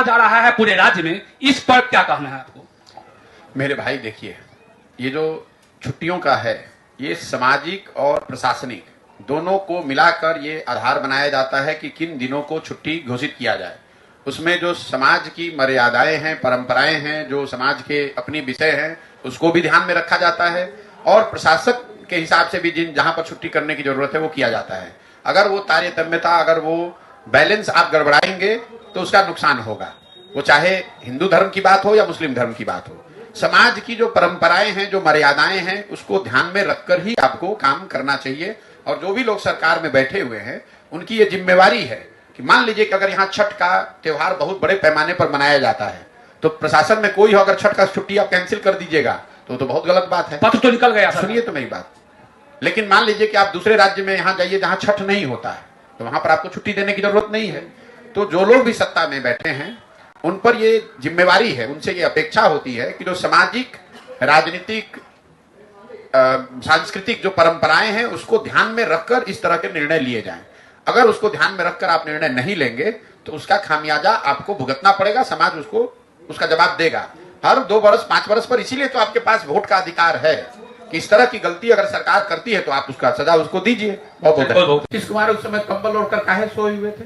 जा रहा है पूरे राज्य में, इस पर क्या कहना है आपको? मेरे भाई देखिए, ये जो छुट्टियों का है, ये सामाजिक और प्रशासनिक दोनों को मिलाकर ये आधार बनाया जाता है कि किन दिनों को छुट्टी घोषित किया जाए। उसमें जो समाज की मर्यादाएं हैं, परंपराएं हैं, जो समाज के अपनी विषय हैं, उसको भी ध्यान में रखा जाता है और प्रशासक के हिसाब से भी जहां पर छुट्टी करने की जरूरत है वो किया जाता है। अगर वो तारतम्यता, अगर वो बैलेंस आप गड़बड़ाएंगे तो उसका नुकसान होगा, वो चाहे हिंदू धर्म की बात हो या मुस्लिम धर्म की बात हो। समाज की जो परंपराएं हैं, जो मर्यादाएं हैं, उसको ध्यान में रखकर ही आपको काम करना चाहिए। और जो भी लोग सरकार में बैठे हुए हैं, उनकी ये जिम्मेवारी है कि मान लीजिए कि अगर यहाँ छठ का त्योहार बहुत बड़े पैमाने पर मनाया जाता है, तो प्रशासन में कोई हो, अगर छठ का छुट्टी आप कैंसिल कर दीजिएगा तो बहुत गलत बात है। पत्र तो निकल गया। सुनिए तो मेरी बात। लेकिन मान लीजिए कि आप दूसरे राज्य में यहाँ जाइए जहां छठ नहीं होता है, तो वहां पर आपको छुट्टी देने की जरूरत नहीं है। तो जो लोग भी सत्ता में बैठे हैं, उन पर ये जिम्मेवारी है, उनसे ये अपेक्षा होती है कि जो सामाजिक, राजनीतिक, सांस्कृतिक जो परंपराएं हैं, उसको ध्यान में रखकर इस तरह के निर्णय लिए जाएं। अगर उसको ध्यान में रखकर आप निर्णय नहीं लेंगे तो उसका खामियाजा आपको भुगतना पड़ेगा, समाज उसको उसका जवाब देगा हर 2 वर्ष 5 वर्ष पर। इसीलिए तो आपके पास वोट का अधिकार है कि इस तरह की गलती अगर सरकार करती है तो आप उसका सजा उसको दीजिए। बहुत नीतीश कुमार उस समय कंबल ओढ़कर काहे सोए हुए थे?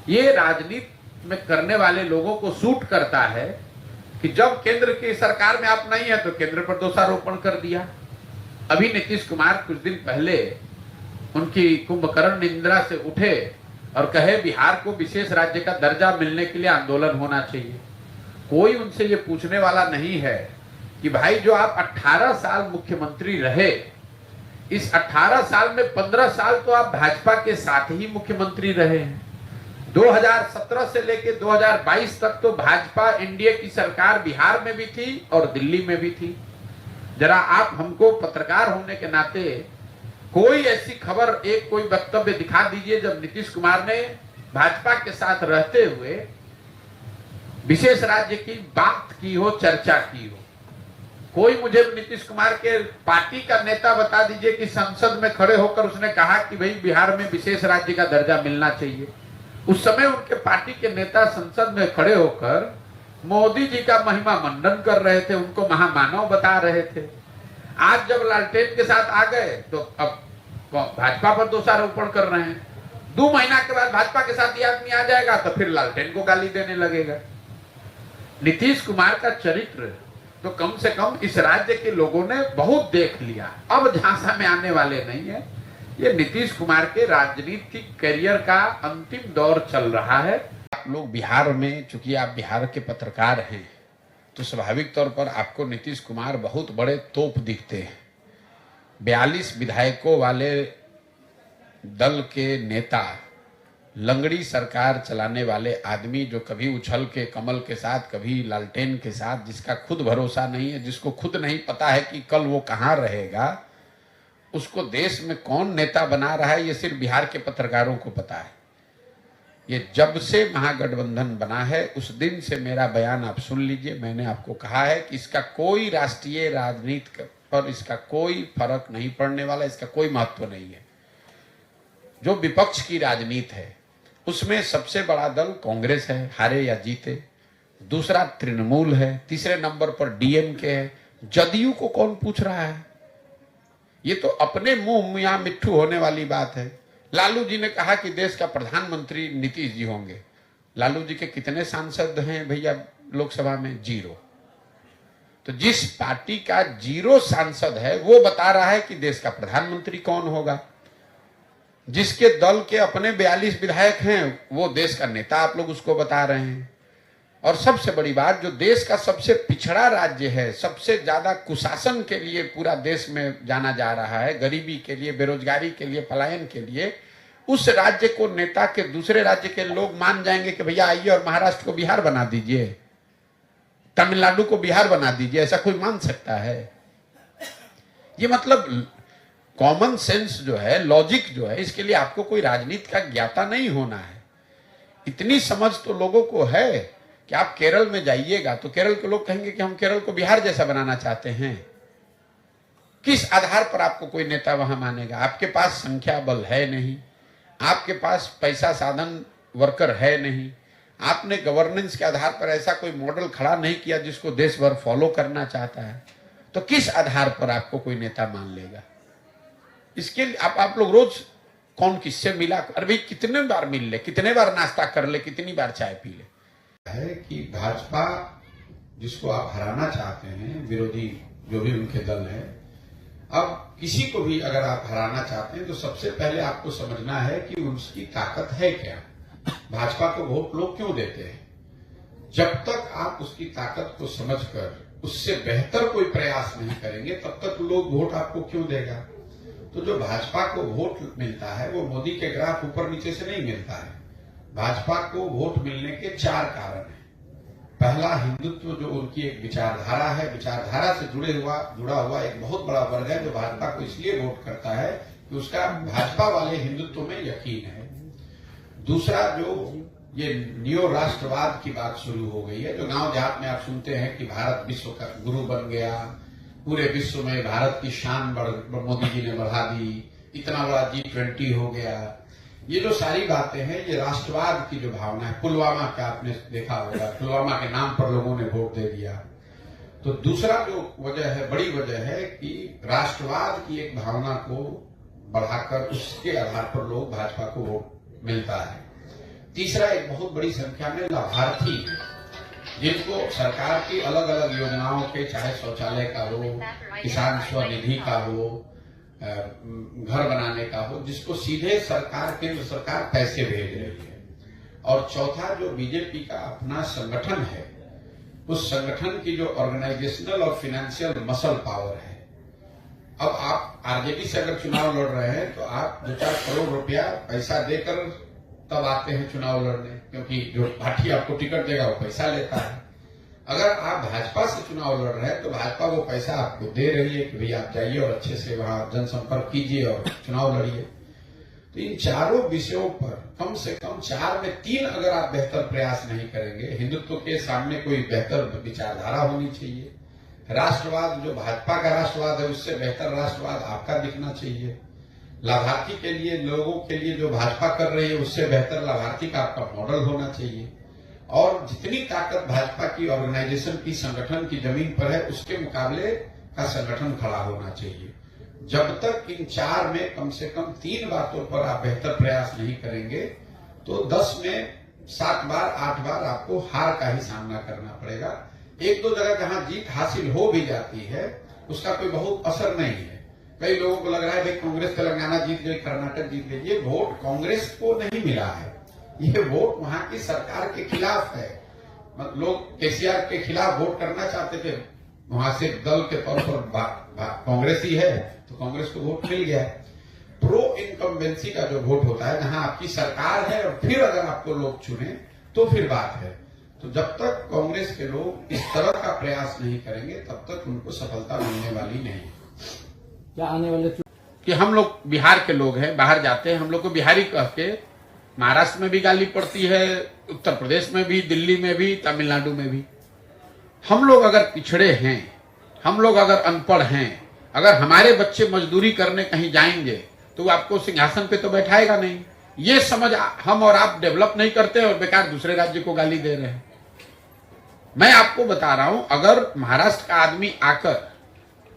ये राजनीति में करने वाले लोगों को सूट करता है कि जब केंद्र की सरकार में आप नहीं है तो केंद्र पर दोषारोपण कर दिया। अभी नीतीश कुमार कुछ दिन पहले उनकी कुंभकर्ण निंद्रा से उठे और कहे बिहार को विशेष राज्य का दर्जा मिलने के लिए आंदोलन होना चाहिए। कोई उनसे ये पूछने वाला नहीं है कि भाई जो आप 18 साल मुख्यमंत्री रहे, इस 18 साल में 15 साल तो आप भाजपा के साथ ही मुख्यमंत्री रहे हैं। 2017 से लेकर 2022 तक तो भाजपा एनडीए की सरकार बिहार में भी थी और दिल्ली में भी थी। जरा आप हमको पत्रकार होने के नाते कोई ऐसी खबर, एक कोई वक्तव्य दिखा दीजिए जब नीतीश कुमार ने भाजपा के साथ रहते हुए विशेष राज्य की बात की हो, चर्चा की हो। कोई मुझे नीतीश कुमार के पार्टी का नेता बता दीजिए कि संसद में खड़े होकर उसने कहा कि भाई बिहार में विशेष राज्य का दर्जा मिलना चाहिए। उस समय उनके पार्टी के नेता संसद में खड़े होकर मोदी जी का महिमा मंडन कर रहे थे, उनको महामानव बता रहे थे। आज जब लालटेन के साथ आ गए तो अब भाजपा पर दोषारोपण कर रहे हैं। 2 महीना के बाद भाजपा के साथ ये आदमी आ जाएगा तो फिर लालटेन को गाली देने लगेगा। नीतीश कुमार का चरित्र तो कम से कम इस राज्य के लोगों ने बहुत देख लिया, अब झांसा में आने वाले नहीं है। ये नीतीश कुमार के राजनीतिक करियर का अंतिम दौर चल रहा है। आप लोग बिहार में, चूंकि आप बिहार के पत्रकार हैं, तो स्वाभाविक तौर पर आपको नीतीश कुमार बहुत बड़े तोप दिखते हैं। 42 विधायकों वाले दल के नेता, लंगड़ी सरकार चलाने वाले आदमी, जो कभी उछल के कमल के साथ, कभी लालटेन के साथ, जिसका खुद भरोसा नहीं है, जिसको खुद नहीं पता है कि कल वो कहाँ रहेगा, उसको देश में कौन नेता बना रहा है ये सिर्फ बिहार के पत्रकारों को पता है। ये जब से महागठबंधन बना है उस दिन से मेरा बयान आप सुन लीजिए। मैंने आपको कहा है कि इसका कोई राष्ट्रीय राजनीति पर इसका कोई फर्क नहीं पड़ने वाला, इसका कोई महत्व नहीं है। जो विपक्ष की राजनीति है उसमें सबसे बड़ा दल कांग्रेस है, हारे या जीते। दूसरा तृणमूल है, तीसरे नंबर पर डीएमके है। जदयू को कौन पूछ रहा है? ये तो अपने मुंह मियां मिट्ठू होने वाली बात है। लालू जी ने कहा कि देश का प्रधानमंत्री नीतीश जी होंगे। लालू जी के कितने सांसद हैं भैया लोकसभा में? 0। तो जिस पार्टी का 0 सांसद है वो बता रहा है कि देश का प्रधानमंत्री कौन होगा। जिसके दल के अपने 42 विधायक हैं वो देश का नेता आप लोग उसको बता रहे हैं। और सबसे बड़ी बात, जो देश का सबसे पिछड़ा राज्य है, सबसे ज्यादा कुशासन के लिए पूरा देश में जाना जा रहा है, गरीबी के लिए, बेरोजगारी के लिए, पलायन के लिए, उस राज्य को नेता के दूसरे राज्य के लोग मान जाएंगे कि भैया आइए और महाराष्ट्र को बिहार बना दीजिए, तमिलनाडु को बिहार बना दीजिए। ऐसा कोई मान सकता है? ये मतलब कॉमन सेंस जो है, लॉजिक जो है, इसके लिए आपको कोई राजनीति का ज्ञाता नहीं होना है। इतनी समझ तो लोगों को है कि आप केरल में जाइएगा तो केरल के लोग कहेंगे कि हम केरल को बिहार जैसा बनाना चाहते हैं। किस आधार पर आपको कोई नेता वहां मानेगा? आपके पास संख्या बल है नहीं, आपके पास पैसा साधन वर्कर है नहीं, आपने गवर्नेंस के आधार पर ऐसा कोई मॉडल खड़ा नहीं किया जिसको देश भर फॉलो करना चाहता है, तो किस आधार पर आपको कोई नेता मान लेगा? इसके लिए आप लोग रोज कौन किससे मिला, अरे भाई कितने बार मिल ले, कितने बार नाश्ता कर ले, कितनी बार चाय पी ले। है कि भाजपा जिसको आप हराना चाहते हैं, विरोधी जो भी उनके दल है, अब किसी को भी अगर आप हराना चाहते हैं तो सबसे पहले आपको समझना है कि उसकी ताकत है क्या। भाजपा को वोट लोग क्यों देते हैं? जब तक आप उसकी ताकत को समझकर उससे बेहतर कोई प्रयास नहीं करेंगे तब तक लोग वोट आपको क्यों देगा। तो जो भाजपा को वोट मिलता है वो मोदी के ग्राफ ऊपर नीचे से नहीं मिलता है। भाजपा को वोट मिलने के 4 कारण हैं। पहला, हिंदुत्व जो उनकी एक विचारधारा है, विचारधारा से जुड़ा हुआ एक बहुत बड़ा वर्ग है जो भाजपा को इसलिए वोट करता है कि उसका भाजपा वाले हिंदुत्व में यकीन है। दूसरा, जो ये नियो राष्ट्रवाद की बात शुरू हो गई है, जो गांव देहात में आप सुनते हैं कि भारत विश्व का गुरु बन गया, पूरे विश्व में भारत की शान मोदी जी ने बढ़ा दी, इतना बड़ा G20 हो गया, ये जो सारी बातें हैं ये राष्ट्रवाद की जो भावना है। पुलवामा का आपने देखा होगा, पुलवामा के नाम पर लोगों ने वोट दे दिया। तो दूसरा जो वजह है, बड़ी वजह है कि राष्ट्रवाद की एक भावना को बढ़ाकर उसके आधार पर लोग भाजपा को वोट मिलता है। तीसरा, एक बहुत बड़ी संख्या में लाभार्थी हैं जिनको सरकार की अलग अलग योजनाओं के, चाहे शौचालय का हो, किसान स्वनिधि का हो, घर बनाने का हो, जिसको सीधे सरकार, केंद्र सरकार पैसे भेज रही है। और चौथा, जो बीजेपी का अपना संगठन है, उस संगठन की जो ऑर्गेनाइजेशनल और फाइनेंशियल मसल पावर है। अब आप आरजेडी से अगर चुनाव लड़ रहे हैं तो आप 2-4 करोड़ रुपया पैसा देकर तब आते हैं चुनाव लड़ने, क्योंकि जो पार्टी आपको टिकट देगा वो पैसा लेता है। अगर आप भाजपा से चुनाव लड़ रहे हैं तो भाजपा वो पैसा आपको दे रही है कि भाई आप जाइए और अच्छे से वहां जनसंपर्क कीजिए और चुनाव लड़िए। तो इन चारों विषयों पर कम से कम 4 में 3 अगर आप बेहतर प्रयास नहीं करेंगे, हिंदुत्व के सामने कोई बेहतर विचारधारा होनी चाहिए, राष्ट्रवाद जो भाजपा का राष्ट्रवाद है उससे बेहतर राष्ट्रवाद आपका दिखना चाहिए, लाभार्थी के लिए, लोगों के लिए जो भाजपा कर रही है उससे बेहतर लाभार्थी का आपका मॉडल होना चाहिए, और जितनी ताकत भाजपा की ऑर्गेनाइजेशन की, संगठन की जमीन पर है उसके मुकाबले का संगठन खड़ा होना चाहिए। जब तक इन 4 में कम से कम 3 बातों पर आप बेहतर प्रयास नहीं करेंगे तो 10 में 7 बार 8 बार आपको हार का ही सामना करना पड़ेगा। 1-2 जगह जहां जीत हासिल हो भी जाती है उसका कोई बहुत असर नहीं है। कई लोगों को लग रहा है भाई कांग्रेस तेलंगाना जीत गई, कर्नाटक जीत गई, ये वोट कांग्रेस को नहीं मिला है, ये वोट वहां की सरकार के खिलाफ है। लोग केसीआर के खिलाफ वोट करना चाहते थे, वहां से दल के तौर पर कांग्रेस ही है तो कांग्रेस को वोट मिल गया। प्रो इनकम्बेंसी का जो वोट होता है, जहां आपकी सरकार है और फिर अगर आपको लोग चुने तो फिर बात है। तो जब तक कांग्रेस के लोग इस तरह का प्रयास नहीं करेंगे तब तक उनको सफलता मिलने वाली नहीं। क्या आने वाले कि हम लोग बिहार के लोग हैं, बाहर जाते हैं, हम लोग को बिहारी कह के महाराष्ट्र में भी गाली पड़ती है, उत्तर प्रदेश में भी, दिल्ली में भी, तमिलनाडु में भी। हम लोग अगर पिछड़े हैं, हम लोग अगर अनपढ़ हैं, अगर हमारे बच्चे मजदूरी करने कहीं जाएंगे तो वो आपको सिंहासन पे तो बैठाएगा नहीं। ये समझ हम और आप डेवलप नहीं करते और बेकार दूसरे राज्य को गाली दे रहे हैं। मैं आपको बता रहा हूं, अगर महाराष्ट्र का आदमी आकर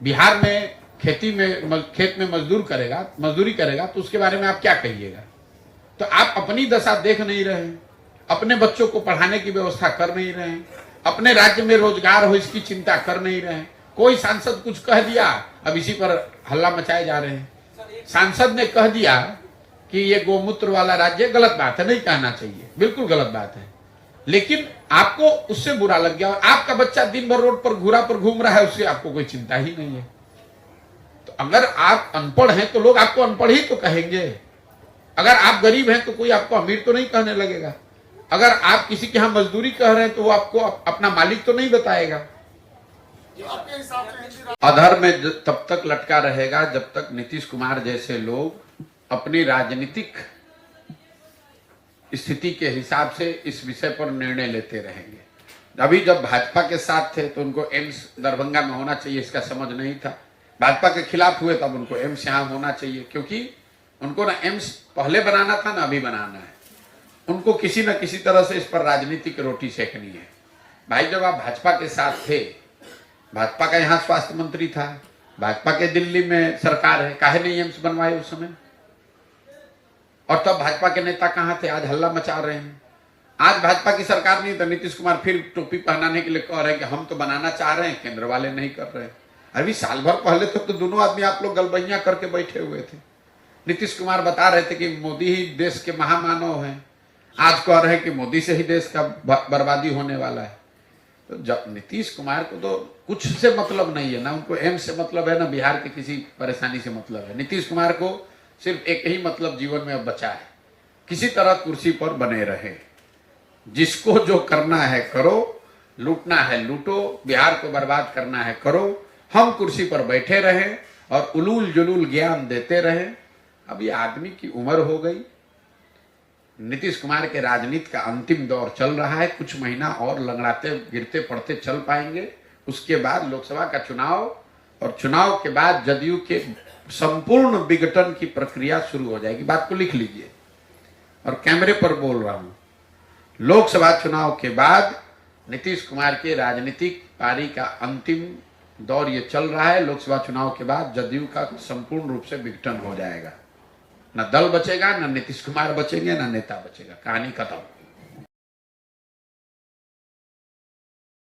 बिहार में खेत में मजदूरी करेगा तो उसके बारे में आप क्या कहिएगा? तो आप अपनी दशा देख नहीं रहे हैं, अपने बच्चों को पढ़ाने की व्यवस्था कर नहीं रहे हैं, अपने राज्य में रोजगार हो इसकी चिंता कर नहीं रहे हैं। कोई सांसद कुछ कह दिया, अब इसी पर हल्ला मचाए जा रहे हैं। सांसद ने कह दिया कि ये गोमूत्र वाला राज्य, गलत बात है, नहीं कहना चाहिए, बिल्कुल गलत बात है, लेकिन आपको उससे बुरा लग गया और आपका बच्चा दिन भर रोड पर घूरा पर घूम रहा है, उससे आपको कोई चिंता ही नहीं है। तो अगर आप अनपढ़ हैं तो लोग आपको अनपढ़ ही तो कहेंगे। अगर आप गरीब हैं तो कोई आपको अमीर तो नहीं कहने लगेगा। अगर आप किसी के यहां मजदूरी कह रहे हैं तो वो आपको अपना मालिक तो नहीं बताएगा। अधर में तब तक लटका रहेगा जब तक नीतीश कुमार जैसे लोग अपनी राजनीतिक स्थिति के हिसाब से इस विषय पर निर्णय लेते रहेंगे। अभी जब भाजपा के साथ थे तो उनको एम्स दरभंगा में होना चाहिए, इसका समझ नहीं था। भाजपा के खिलाफ हुए तब उनको एम्स यहां होना चाहिए, क्योंकि उनको ना एम्स पहले बनाना था ना अभी बनाना है। उनको किसी न किसी तरह से इस पर राजनीतिक रोटी सेकनी है। भाई जब आप भाजपा के साथ थे, भाजपा का यहाँ स्वास्थ्य मंत्री था, भाजपा के दिल्ली में सरकार है, काहे नहीं एम्स बनवाए उस समय? और तब भाजपा के नेता कहाँ थे? आज हल्ला मचा रहे हैं। आज भाजपा की सरकार नहीं तो नीतीश कुमार फिर टोपी पहनाने के लिए कह रहे हैं कि हम तो बनाना चाह रहे हैं, केंद्र वाले नहीं कर रहे हैं। अभी साल भर पहले तो दोनों आदमी आप लोग गलबैया करके बैठे हुए थे। नीतीश कुमार बता रहे थे कि मोदी ही देश के महामानव हैं, आज कह रहे हैं कि मोदी से ही देश का बर्बादी होने वाला है। तो जब नीतीश कुमार को तो कुछ से मतलब नहीं है, ना उनको एम्स से मतलब है, ना बिहार के किसी परेशानी से मतलब है। नीतीश कुमार को सिर्फ एक ही मतलब जीवन में अब बचा है, किसी तरह कुर्सी पर बने रहे। जिसको जो करना है करो, लूटना है लूटो, बिहार को बर्बाद करना है करो, हम कुर्सी पर बैठे रहे और उलूल जुलूल ज्ञान देते रहे। अब ये आदमी की उम्र हो गई। नीतीश कुमार के राजनीति का अंतिम दौर चल रहा है, कुछ महीना और लंगड़ाते गिरते पड़ते चल पाएंगे। उसके बाद लोकसभा का चुनाव, और चुनाव के बाद जदयू के संपूर्ण विघटन की प्रक्रिया शुरू हो जाएगी। बात को लिख लीजिए और कैमरे पर बोल रहा हूं, लोकसभा चुनाव के बाद नीतीश कुमार के राजनीतिक पारी का अंतिम दौर ये चल रहा है। लोकसभा चुनाव के बाद जदयू का संपूर्ण रूप से विघटन हो जाएगा। न दल बचेगा, न नीतीश कुमार बचेंगे, न नेता बचेगा, कहानी खत्म।